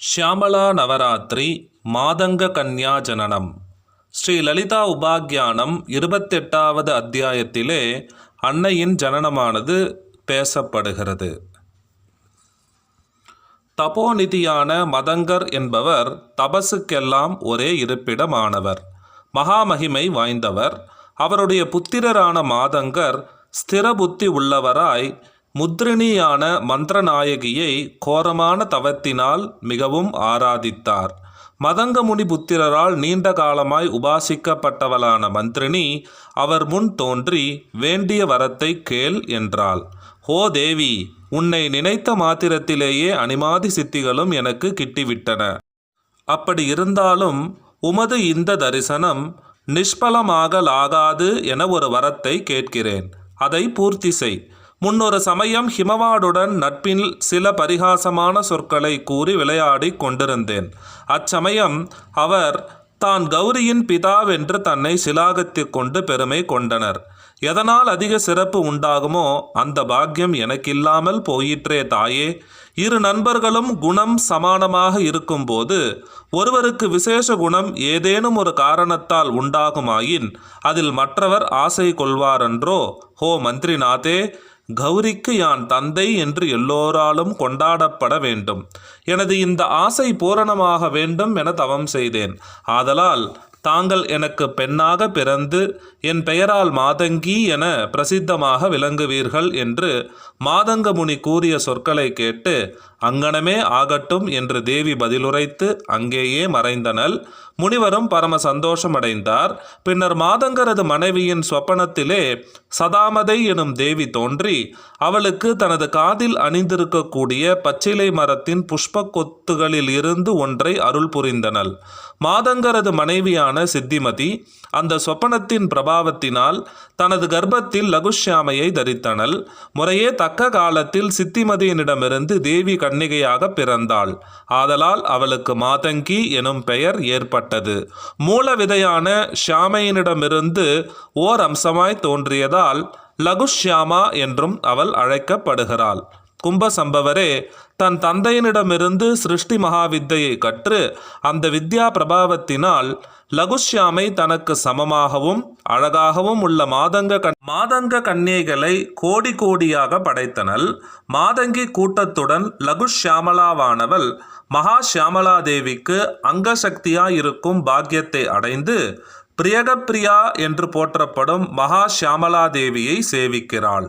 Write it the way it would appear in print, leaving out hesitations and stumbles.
ஷியாமளா நவராத்திரி மாதங்க கன்யா ஜனனம். ஸ்ரீ லலிதா உபாக்யானம் 28வது அத்தியாயத்திலே அன்னையின் ஜனனமானது பேசப்படுகிறது. தபோநிதியான மதங்கர் என்பவர் தபசுக்கெல்லாம் ஒரே இருப்பிடமானவர், மகாமகிமை வாய்ந்தவர். அவருடைய புத்திரரான மாதங்கர் ஸ்திர புத்தி உள்ளவராய் முத்ரிணியான மந்திரநாயகியை கோரமான தவத்தினால் மிகவும் ஆராதித்தார். மதங்கமுனி புத்திரரால் நீண்ட காலமாய் உபாசிக்கப்பட்டவளான மந்திரினி அவர் முன் தோன்றி வேண்டிய வரத்தை கேள் என்றாள். ஓ தேவி, உன்னை நினைத்த மாத்திரத்திலேயே அனிமாதி சித்திகளும் எனக்கு கிட்டிவிட்டன. அப்படி இருந்தாலும் உமது இந்த தரிசனம் நிஷ்பலமாகலாகாது என ஒரு வரத்தை கேட்கிறேன். அதை பூர்த்தி செய். முன்னொரு சமயம் ஹிமவாடுடன் நட்பில் சில பரிகாசமான சொற்களை கூறி விளையாடி கொண்டிருந்தேன். அச்சமயம் அவர் தான் கௌரியின் பிதாவென்று தன்னை சிலாகத்து கொண்டு பெருமை கொண்டனர். எதனால் அதிக சிறப்பு உண்டாகுமோ அந்த பாக்கியம் எனக்கில்லாமல் போயிற்றே தாயே. இரு நண்பர்களும் குணம் சமானமாக இருக்கும்போது ஒருவருக்கு விசேஷ குணம் ஏதேனும் ஒரு காரணத்தால் உண்டாகுமாயின் அதில் மற்றவர் ஆசை கொள்வாரன்றோ? ஹோ மந்திரிநாதே, கௌரிக்கு யான் தந்தை என்று எல்லோராலும் கொண்டாடப்பட வேண்டும். எனது இந்த ஆசை பூரணமாக வேண்டும் என தவம் செய்தேன். ஆதலால் தாங்கள் எனக்கு பெண்ணாக பிறந்து என் பெயரால் மாதங்கி என பிரசித்தமாக விளங்குவீர்கள் என்று மாதங்கமுனி கூறிய சொற்களை கேட்டு அங்கனமே ஆகட்டும் என்று தேவி பதிலுரைத்து அங்கேயே மறைந்தனள். முனிவரும் பரம சந்தோஷமடைந்தார். பின்னர் மாதங்கரது மனைவியின் சொப்பனத்திலே சதாமதை எனும் தேவி தோன்றி அவளுக்கு தனது காதில் அணிந்திருக்கக்கூடிய பச்சிலை மரத்தின் புஷ்ப கொத்துகளில் இருந்து ஒன்றை அருள் புரிந்தனள். மாதங்கரது மனைவியான சித்திமதி அந்த சொப்பனத்தின் பிரபாவத்தினால் தனது கர்ப்பத்தில் லகுஷ்யாமையை தரித்தனள். முறையே தக்க காலத்தில் சித்திமதியினிடமிருந்து தேவி கன்னிகையாக பிறந்தாள். ஆதலால் அவளுக்கு மாதங்கி எனும் பெயர் ஏற்பட்டது. மூல விதையான ஷியாமையினிடமிருந்து ஓர் அம்சமாய் தோன்றியதால் லகுஷ்யாமா என்றும் அவள் அழைக்கப்படுகிறாள். கும்பசம்பவரே தன் தந்தையினிடமிருந்து சிருஷ்டி மகாவித்தையை கற்று அந்த வித்யா பிரபாவத்தினால் லகுஷ்யாமை தனக்கு சமமாகவும் அழகாகவும் உள்ள மாதங்க கன்னிகைகளை கோடி கோடியாக படைத்தனள். மாதங்கி கூட்டத்துடன் லகுஷ்யாமலாவானவள் மகா ஷியாமலா தேவிக்கு அங்கசக்தியாயிருக்கும் பாக்கியத்தை அடைந்து பிரியகப்பிரியா என்று போற்றப்படும் மகா ஷியாமலா தேவியை சேவிக்கிறாள்.